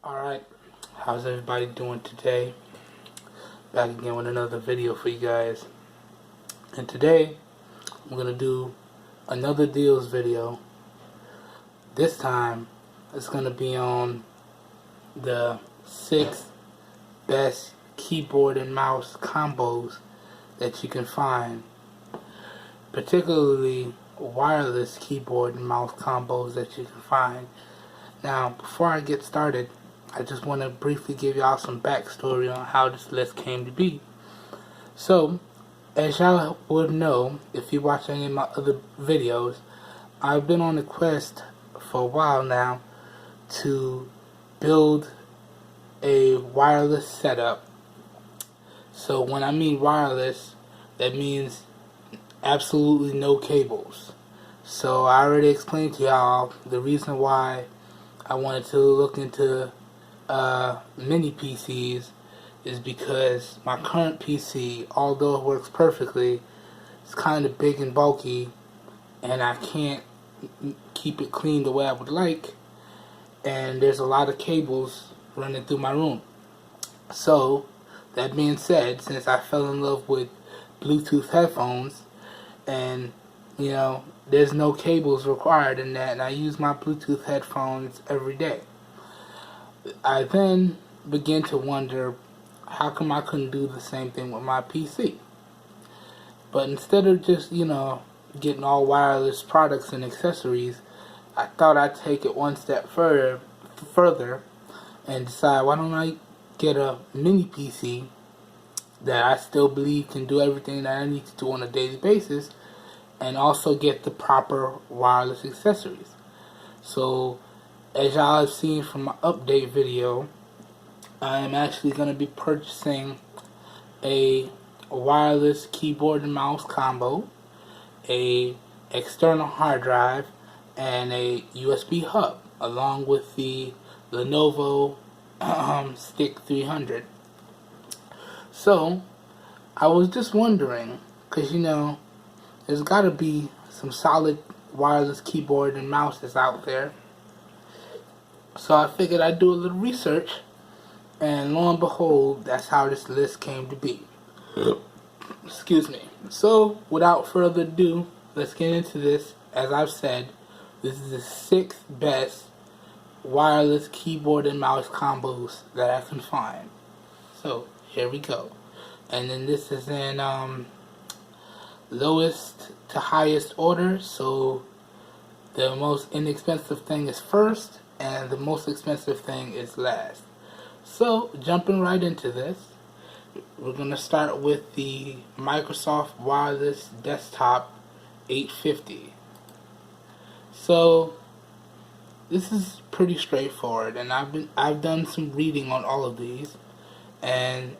Alright, how's everybody doing today? Back again with another video for you guys. And today, I'm going to do another deals video. This time, it's going to be on the 6 best keyboard and mouse combos that you can find. Particularly wireless keyboard and mouse combos that you can find. Now, before I get started, I just want to briefly give y'all some backstory on how this list came to be. So, as y'all would know, if you watch any of my other videos, I've been on a quest for a while now to build a wireless setup. So when I mean wireless, that means absolutely no cables. So I already explained to y'all the reason why I wanted to look into mini PCs is because my current PC, although it works perfectly, it's kind of big and bulky, and I can't keep it clean the way I would like, and there's a lot of cables running through my room. So, that being said, since I fell in love with Bluetooth headphones, and there's no cables required in that, and I use my Bluetooth headphones every day. I then began to wonder, how come I couldn't do the same thing with my PC? But instead of just, getting all wireless products and accessories, I thought I'd take it one step further and decide, why don't I get a mini PC that I still believe can do everything that I need to do on a daily basis, and also get the proper wireless accessories. So, as y'all have seen from my update video, I am actually going to be purchasing a wireless keyboard and mouse combo, a external hard drive, and a USB hub, along with the Lenovo Stick 300. So, I was just wondering, because there's got to be some solid wireless keyboard and mouses out there. So I figured I'd do a little research, and lo and behold, that's how this list came to be. Excuse me. So, without further ado, let's get into this. As I've said, this is the 6th best wireless keyboard and mouse combos that I can find. So, here we go. And then this is in lowest to highest order, so the most inexpensive thing is first, and the most expensive thing is last. So, jumping right into this, we're going to start with the Microsoft Wireless Desktop 850. So, this is pretty straightforward, and I've done some reading on all of these, and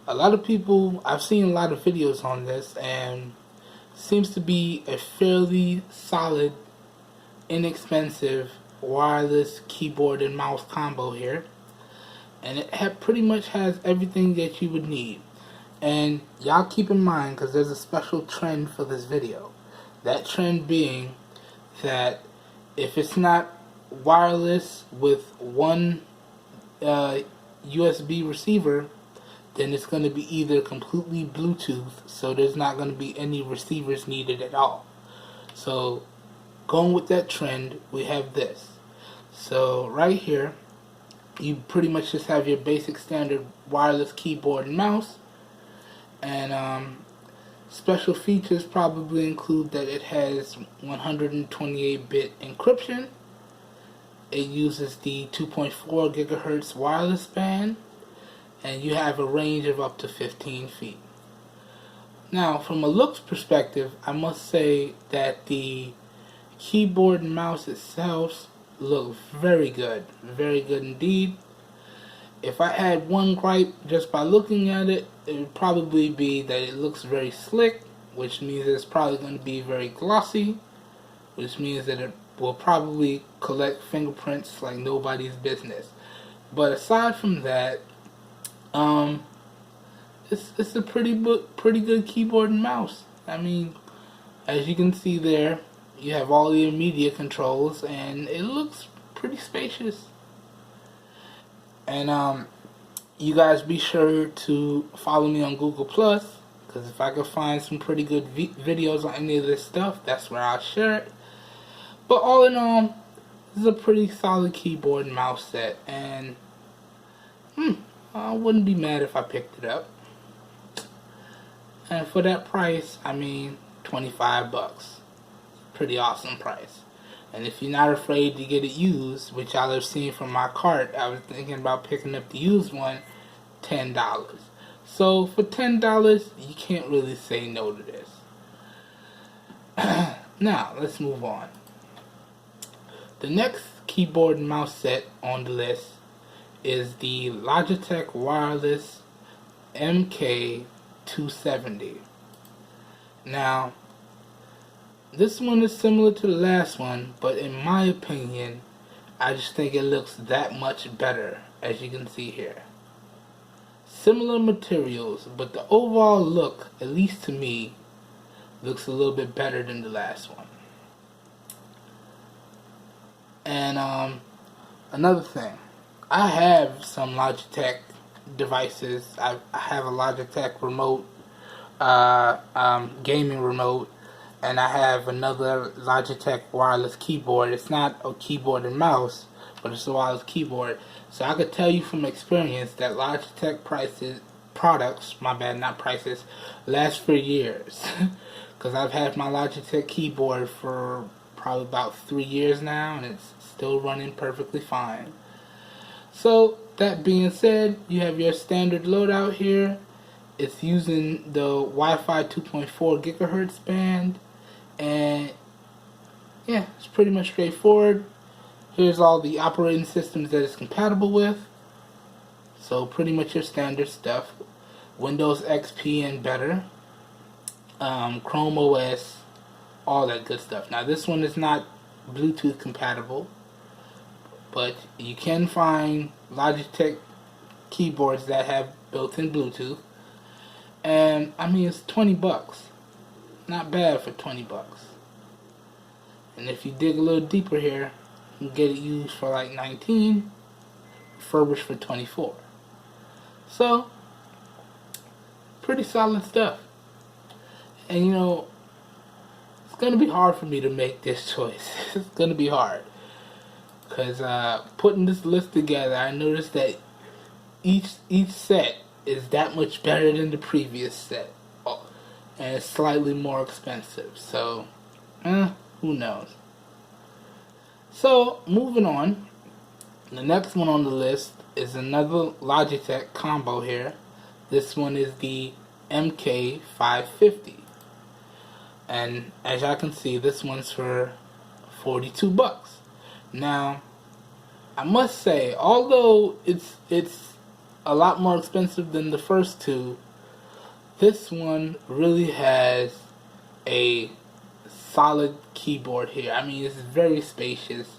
a lot of people, I've seen a lot of videos on this, and seems to be a fairly solid, inexpensive wireless keyboard and mouse combo here, and it pretty much has everything that you would need. And y'all keep in mind, because there's a special trend for this video, that trend being that if it's not wireless with one USB receiver, then it's going to be either completely Bluetooth, so there's not going to be any receivers needed at all. So, going with that trend, we have this. So, right here, you pretty much just have your basic standard wireless keyboard and mouse. And special features probably include that it has 128-bit encryption. It uses the 2.4 gigahertz wireless band, and you have a range of up to 15 feet. Now, from a looks perspective, I must say that the keyboard and mouse itself look very good indeed. If I had one gripe just by looking at it, it would probably be that it looks very slick, which means it's probably going to be very glossy, which means that it will probably collect fingerprints like nobody's business. But aside from that, it's a pretty good keyboard and mouse. I mean, as you can see there, you have all your media controls, and it looks pretty spacious. And you guys be sure to follow me on Google Plus, because if I can find some pretty good videos on any of this stuff, that's where I'll share it. But all in all, this is a pretty solid keyboard and mouse set, and I wouldn't be mad if I picked it up. And for that price, I mean, 25 bucks. Pretty awesome price. And if you're not afraid to get it used, which y'all have seen from my cart, I was thinking about picking up the used one, $10. So for $10, you can't really say no to this. Now, let's move on. The next keyboard and mouse set on the list is the Logitech Wireless MK270. Now, this one is similar to the last one, but in my opinion, I just think it looks that much better, as you can see here. Similar materials, but the overall look, at least to me, looks a little bit better than the last one. And another thing, I have some Logitech devices. I have a Logitech remote, gaming remote, and I have another Logitech wireless keyboard. It's not a keyboard and mouse, but it's a wireless keyboard. So I could tell you from experience that Logitech products, last for years. Because I've had my Logitech keyboard for probably about 3 years now, and it's still running perfectly fine. So that being said, you have your standard loadout here. It's using the Wi-Fi 2.4 gigahertz band, and yeah, it's pretty much straightforward. Here's all the operating systems that it's compatible with. So pretty much your standard stuff. Windows XP and better. Chrome OS, all that good stuff. Now this one is not Bluetooth compatible, but you can find Logitech keyboards that have built-in Bluetooth. And I mean, it's 20 bucks. Not bad for 20 bucks. And if you dig a little deeper here, you can get it used for like 19, refurbished for 24. So, pretty solid stuff. And you know, it's going to be hard for me to make this choice. It's going to be hard. Because putting this list together, I noticed that each set is that much better than the previous set. And it's slightly more expensive. So, who knows. So, moving on. The next one on the list is another Logitech combo here. This one is the MK550. And as y'all can see, this one's for 42 bucks. Now, I must say, although it's a lot more expensive than the first two, this one really has a solid keyboard here. I mean, it's very spacious,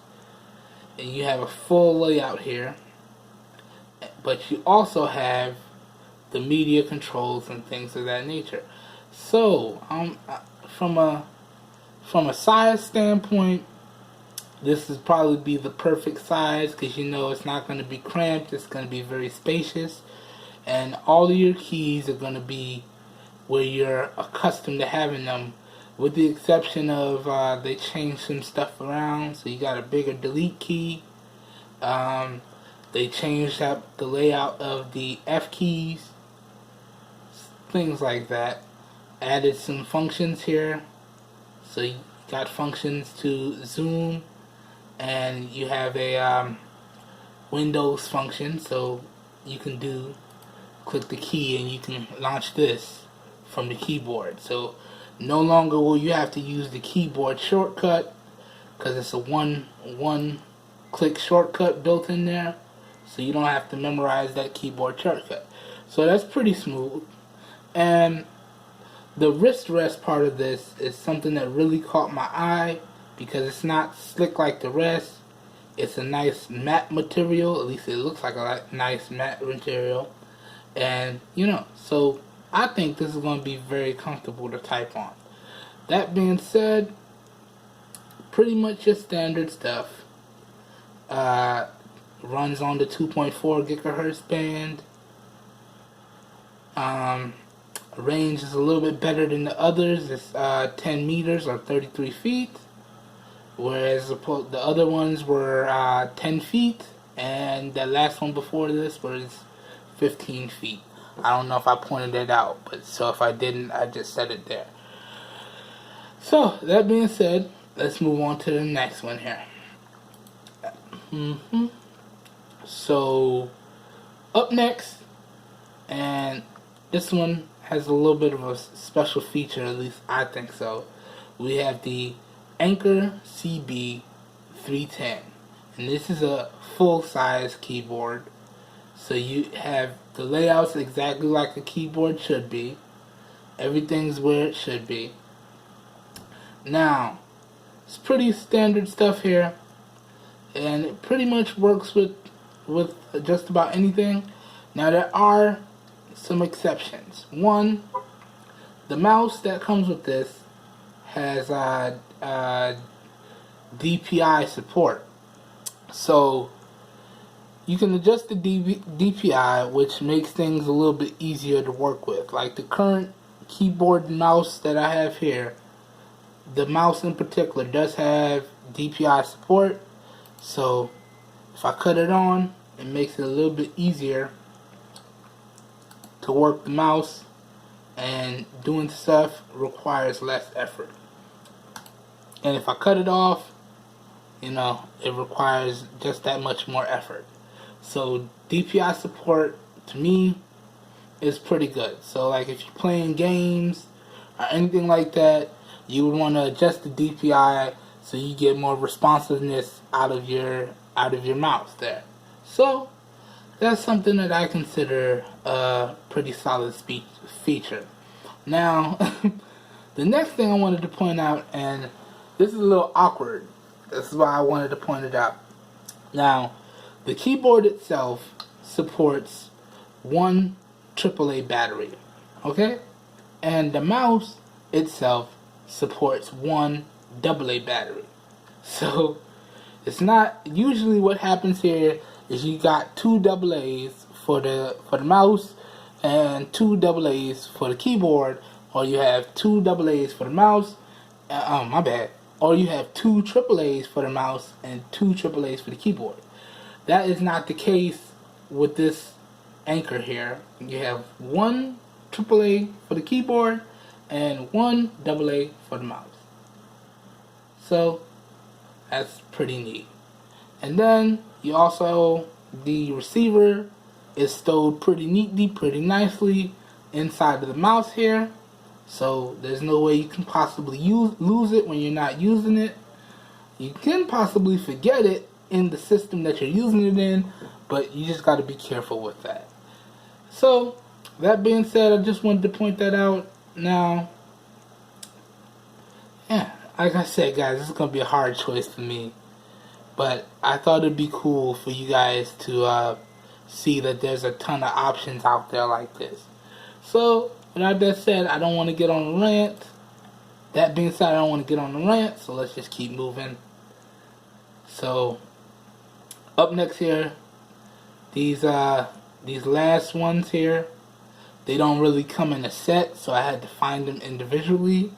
and you have a full layout here, but you also have the media controls and things of that nature. So, from a size standpoint, this is probably be the perfect size, because you know it's not going to be cramped. It's going to be very spacious, and all of your keys are going to be where you're accustomed to having them, with the exception of they changed some stuff around. So you got a bigger delete key. They changed up the layout of the F keys, things like that. Added some functions here. So you got functions to zoom, and you have a Windows function, so you can click the key and you can launch this from the keyboard. So no longer will you have to use the keyboard shortcut, because it's a one click shortcut built in there, so you don't have to memorize that keyboard shortcut. So that's pretty smooth. And the wrist rest part of this is something that really caught my eye, because it's not slick like the rest. It's a nice matte material, at least it looks like a nice matte material. And you know, so I think this is going to be very comfortable to type on. That being said, pretty much your standard stuff. runs on the 2.4 gigahertz band. Range is a little bit better than the others. It's 10 meters or 33 feet, whereas the other ones were 10 feet, and the last one before this was 15 feet. I don't know if I pointed it out, but so if I didn't, I just said it there. So, that being said, let's move on to the next one here. So, up next, and this one has a little bit of a special feature, at least I think so. We have the Anker CB310, and this is a full-size keyboard. So you have the layouts exactly like a keyboard should be. Everything's where it should be. Now, it's pretty standard stuff here, and it pretty much works with just about anything. Now there are some exceptions. One, the mouse that comes with this has DPI support. So you can adjust the DPI, which makes things a little bit easier to work with. Like the current keyboard and mouse that I have here, the mouse in particular does have DPI support. So if I cut it on, it makes it a little bit easier to work the mouse, and doing stuff requires less effort. And if I cut it off, it requires just that much more effort. So DPI support to me is pretty good. So like if you're playing games or anything like that, you would want to adjust the DPI so you get more responsiveness out of your mouse there. So that's something that I consider a pretty solid feature. Now, the next thing I wanted to point out, and this is a little awkward, this is why I wanted to point it out. Now, the keyboard itself supports one AAA battery, okay? And the mouse itself supports one AA battery. So, it's not, usually what happens here is you got two AA's for the mouse and two AA's for the keyboard, or you have two AA's for the mouse, or you have two AA's for the mouse and two AA's for the keyboard. That is not the case with this Anker here. You have one AAA for the keyboard and one AA for the mouse. So that's pretty neat. And then you also, the receiver is stowed pretty neatly, pretty nicely inside of the mouse here. So there's no way you can possibly lose it when you're not using it. You can possibly forget it in the system that you're using it in, but you just got to be careful with that. So that being said, I just wanted to point that out. Now, yeah, like I said, guys, this is going to be a hard choice for me. But I thought it'd be cool for you guys to see that there's a ton of options out there like this. So, with that said, I don't want to get on a rant. That being said, I don't want to get on a rant, so let's just keep moving. So, up next here, these last ones here, they don't really come in a set, so I had to find them individually.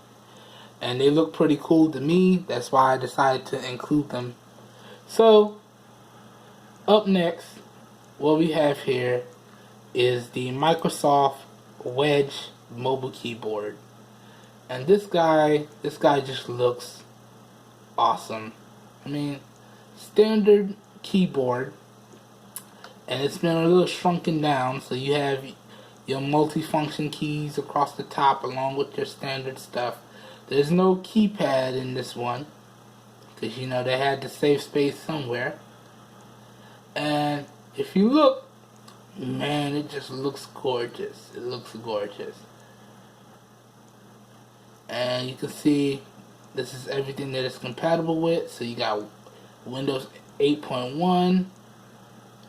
And they look pretty cool to me, that's why I decided to include them. So, up next, what we have here is the Microsoft Wedge mobile keyboard. And this guy just looks awesome. I mean, standard keyboard, and it's been a little shrunken down, so you have your multifunction keys across the top along with your standard stuff. There's no keypad in this one, because they had to save space somewhere. And if you look, man, it just looks gorgeous. It looks gorgeous. And you can see this is everything that it's compatible with. So you got Windows 8.1,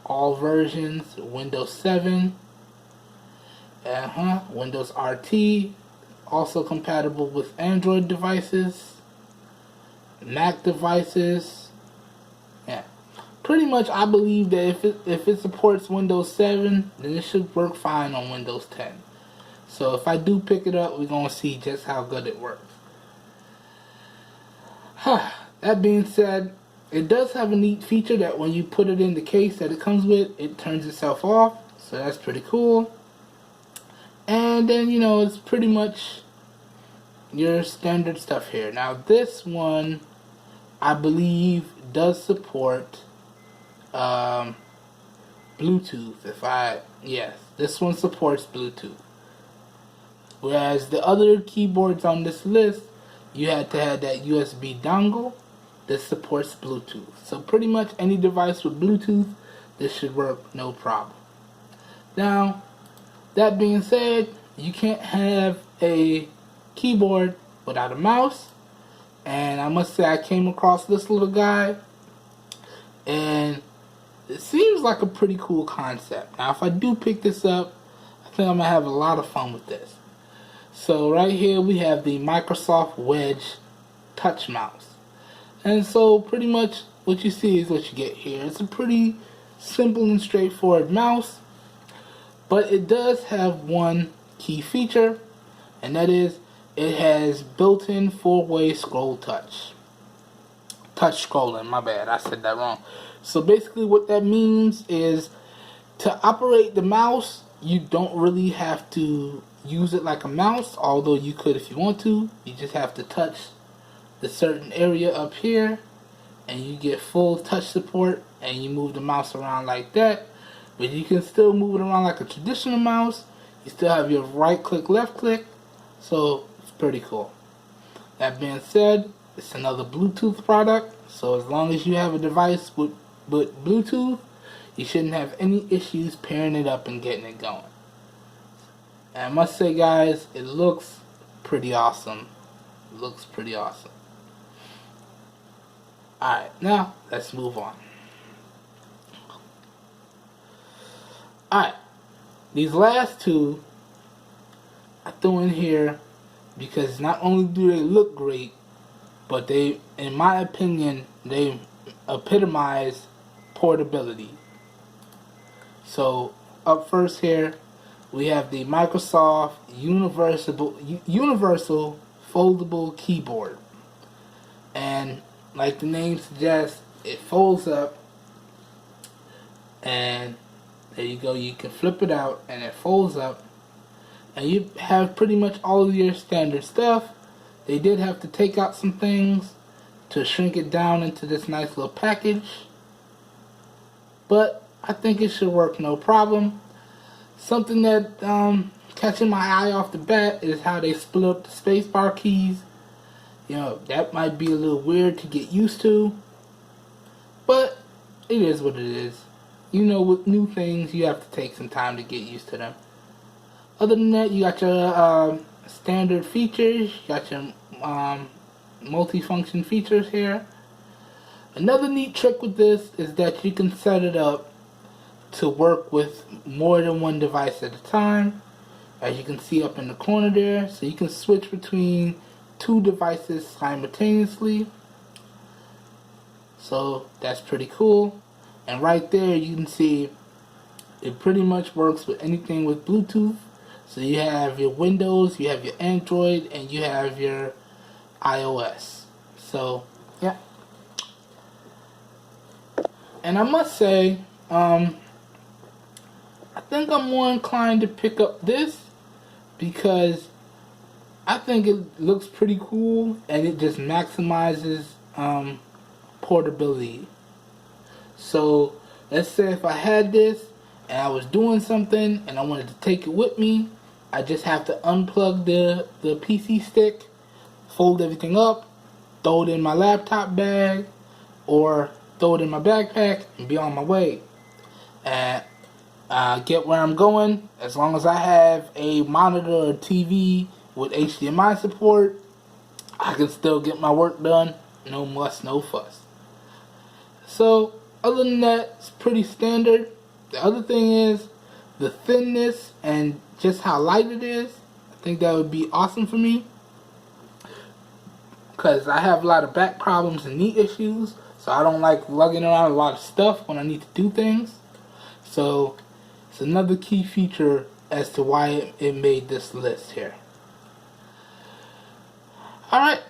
all versions, Windows 7, Windows RT, also compatible with Android devices, Mac devices. Yeah, pretty much I believe that if it supports Windows 7, then it should work fine on Windows 10. So if I do pick it up, we're going to see just how good it works. That being said, it does have a neat feature that when you put it in the case that it comes with, it turns itself off. So that's pretty cool. And then, it's pretty much your standard stuff here. Now this one, I believe, does support Bluetooth. Yes, this one supports Bluetooth. Whereas the other keyboards on this list, you had to have that USB dongle that supports Bluetooth. So pretty much any device with Bluetooth, this should work no problem. Now, that being said, you can't have a keyboard without a mouse. And I must say I came across this little guy, and it seems like a pretty cool concept. Now if I do pick this up, I think I'm going to have a lot of fun with this. So right here we have the Microsoft Wedge touch mouse. And so pretty much what you see is what you get here. It's a pretty simple and straightforward mouse, but it does have one key feature, and that is it has built-in 4-way scroll touch scrolling. My bad, I said that wrong. So basically what that means is to operate the mouse, you don't really have to use it like a mouse, although you could if you want to. You just have to touch the certain area up here and you get full touch support, and you move the mouse around like that. But you can still move it around like a traditional mouse. You still have your right click, left click, so it's pretty cool. That being said, it's another Bluetooth product, so as long as you have a device with Bluetooth, you shouldn't have any issues pairing it up and getting it going. And I must say, guys, it looks pretty awesome. It looks pretty awesome. Alright, now let's move on. Alright, these last two I threw in here because not only do they look great, but they, in my opinion, they epitomize portability. So up first here we have the Microsoft Universal Foldable Keyboard, and like the name suggests, it folds up, and there you go, you can flip it out and it folds up, and you have pretty much all of your standard stuff. They did have to take out some things to shrink it down into this nice little package, but I think it should work no problem. Something that catching my eye off the bat is how they split up the spacebar keys. That might be a little weird to get used to, but it is what it is. With new things, you have to take some time to get used to them. Other than that, you got your standard features, you got your multi-function features here. Another neat trick with this is that you can set it up to work with more than one device at a time, as you can see up in the corner there. So you can switch between 2 devices simultaneously, so that's pretty cool. And right there you can see it pretty much works with anything with Bluetooth. So you have your Windows, you have your Android, and you have your iOS. So yeah, and I must say, I think I'm more inclined to pick up this because I think it looks pretty cool, and it just maximizes portability. So let's say if I had this and I was doing something and I wanted to take it with me, I just have to unplug the PC stick, fold everything up, throw it in my laptop bag, or throw it in my backpack and be on my way. And get where I'm going. As long as I have a monitor or TV with HDMI support, I can still get my work done. No muss, no fuss. So other than that, it's pretty standard. The other thing is the thinness and just how light it is. I think that would be awesome for me, because I have a lot of back problems and knee issues. So I don't like lugging around a lot of stuff when I need to do things. So it's another key feature as to why it made this list here. Alright,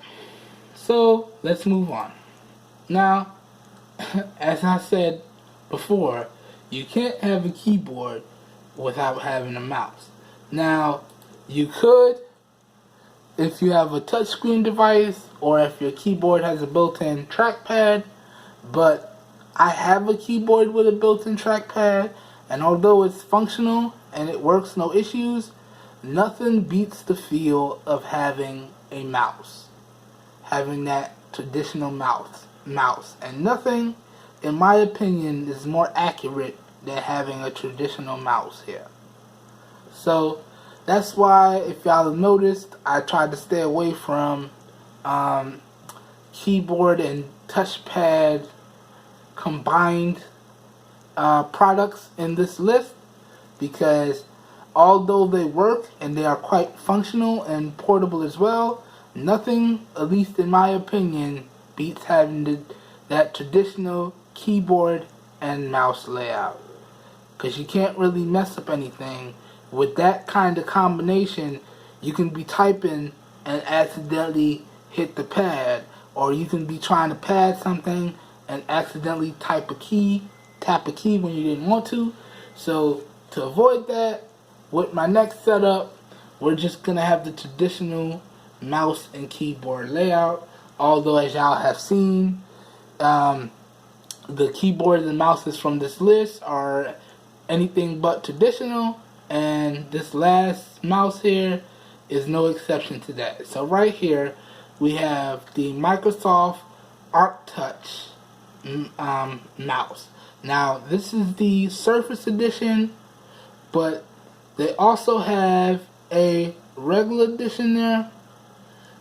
so let's move on. Now, as I said before, you can't have a keyboard without having a mouse. Now, you could if you have a touchscreen device or if your keyboard has a built-in trackpad, but I have a keyboard with a built-in trackpad, and although it's functional and it works no issues, nothing beats the feel of having a mouse. Having that traditional mouse. And nothing, in my opinion, is more accurate than having a traditional mouse here. So that's why, if y'all have noticed, I tried to stay away from keyboard and touchpad combined products in this list, because although they work and they are quite functional and portable as well, nothing, at least in my opinion, beats having that traditional keyboard and mouse layout. Because you can't really mess up anything. With that kind of combination, you can be typing and accidentally hit the pad, or you can be trying to pad something and accidentally tap a key when you didn't want to. So to avoid that, with my next setup, we're just going to have the traditional mouse and keyboard layout. Although, as y'all have seen, the keyboards and mouses from this list are anything but traditional, and this last mouse here is no exception to that. So right here we have the Microsoft ArcTouch mouse. Now this is the Surface Edition, but they also have a regular edition there,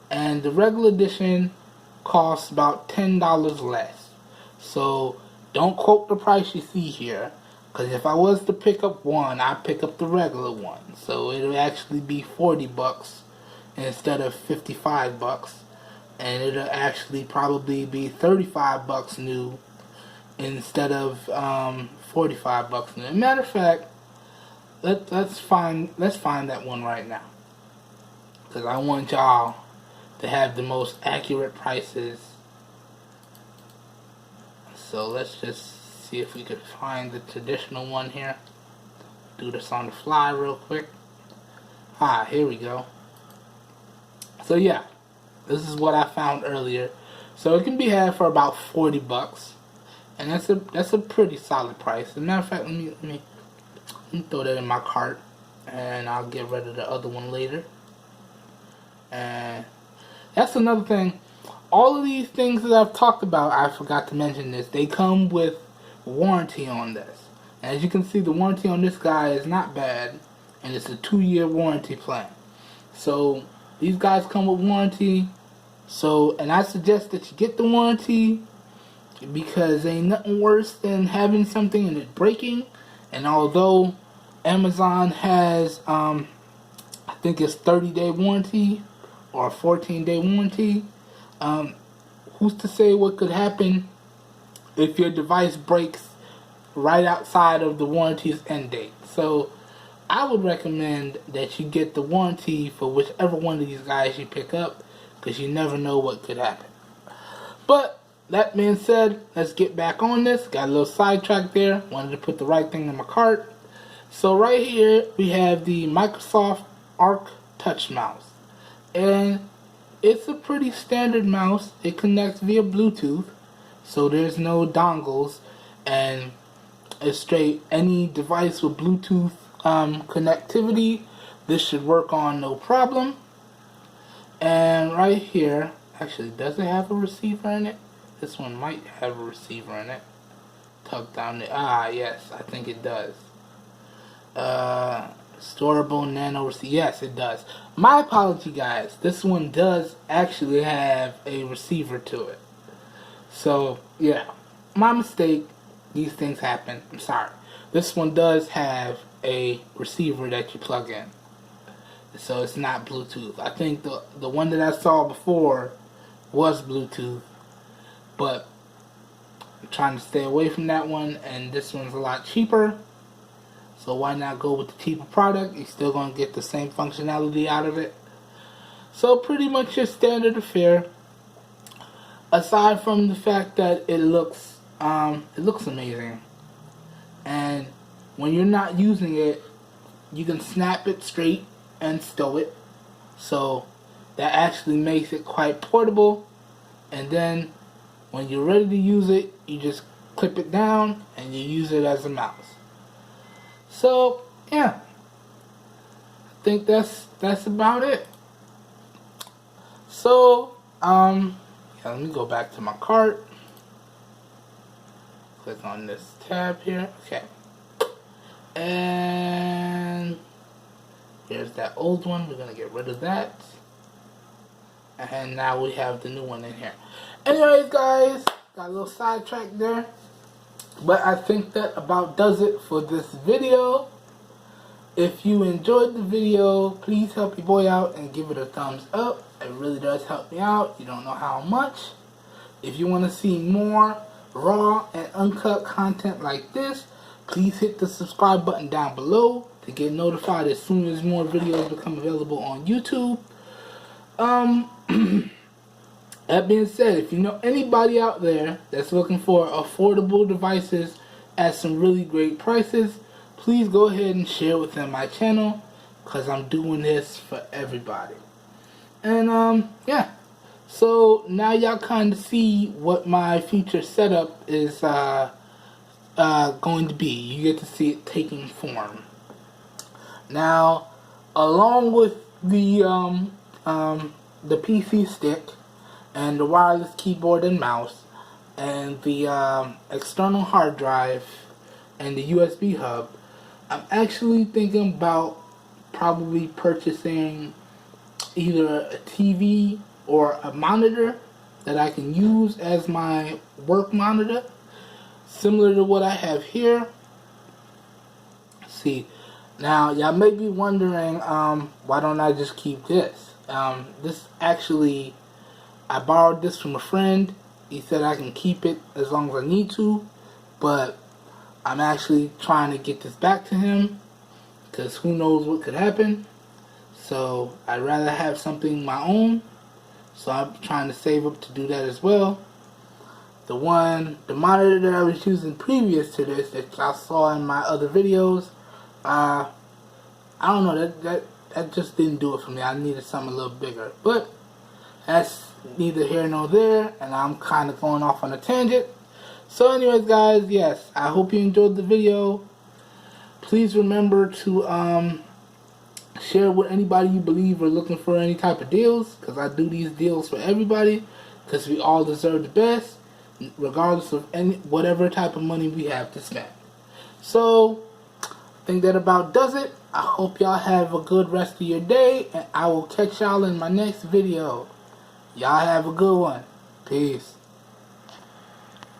and the regular edition costs about $10 less. So don't quote the price you see here, because if I was to pick up one, I'd pick up the regular one. So it'll actually be $40 instead of $55, and it'll actually probably be $35 new instead of $45 new. Matter of fact, let's find that one right now, because I want y'all to have the most accurate prices. So let's just see if we could find the traditional one here. Do this on the fly real quick. Here we go. So yeah, this is what I found earlier. So it can be had for about $40, and that's a pretty solid price. As a matter of fact, let me throw that in my cart, and I'll get rid of the other one later. And that's another thing. All of these things that I've talked about, I forgot to mention this, they come with warranty on this. And as you can see, the warranty on this guy is not bad, and it's a 2-year warranty plan. So these guys come with warranty. So, and I suggest that you get the warranty, because ain't nothing worse than having something and it breaking. And although Amazon has, I think it's 30-day warranty or a 14-day warranty, who's to say what could happen if your device breaks right outside of the warranty's end date? So I would recommend that you get the warranty for whichever one of these guys you pick up, because you never know what could happen. But that being said, let's get back on this. Got a little sidetracked there. Wanted to put the right thing in my cart. So right here we have the Microsoft ArcTouch mouse, and it's a pretty standard mouse. It connects via Bluetooth, so there's no dongles, and it's straight any device with Bluetooth connectivity. This should work on no problem. And right here, actually, does it have a receiver in it? This one might have a receiver in it. Tucked down there. Yes, I think it does. Storable nano receiver. Yes, it does. My apology, guys. This one does actually have a receiver to it. So, yeah. My mistake. These things happen. I'm sorry. This one does have a receiver that you plug in. So it's not Bluetooth. I think the one that I saw before was Bluetooth. But I'm trying to stay away from that one, and this one's a lot cheaper. So why not go with the cheaper product? You're still going to get the same functionality out of it. So pretty much your standard affair. Aside from the fact that it looks amazing, and when you're not using it, you can snap it straight and stow it. So that actually makes it quite portable. And then when you're ready to use it, you just clip it down and you use it as a mouse. So yeah, I think that's about it. So yeah, let me go back to my cart. Click on this tab here. Okay. And here's that old one. We're gonna get rid of that. And now we have the new one in here. Anyways, guys, got a little sidetrack there. But I think that about does it for this video. If you enjoyed the video, please help your boy out and give it a thumbs up. It really does help me out. You don't know how much. If you want to see more raw and uncut content like this, please hit the subscribe button down below to get notified as soon as more videos become available on YouTube. That being said, if you know anybody out there that's looking for affordable devices at some really great prices, please go ahead and share with them my channel, because I'm doing this for everybody. And yeah, so now y'all kind of see what my future setup is going to be. You get to see it taking form. Now, along with the PC stick and the wireless keyboard and mouse and the external hard drive and the USB hub, I'm actually thinking about probably purchasing either a TV or a monitor that I can use as my work monitor, similar to what I have here. See, now y'all may be wondering, why don't I just keep this? This actually, I borrowed this from a friend. He said I can keep it as long as I need to, but I'm actually trying to get this back to him, because who knows what could happen. So I'd rather have something my own. So I'm trying to save up to do that as well. The monitor that I was using previous to this, that I saw in my other videos, I don't know, that just didn't do it for me. I needed something a little bigger. But that's neither here nor there, and I'm kind of going off on a tangent. So anyways, guys, yes, I hope you enjoyed the video. Please remember to share with anybody you believe are looking for any type of deals, because I do these deals for everybody, because we all deserve the best, regardless of whatever type of money we have to spend. So I think that about does it. I hope y'all have a good rest of your day, and I will catch y'all in my next video. Y'all have a good one. Peace.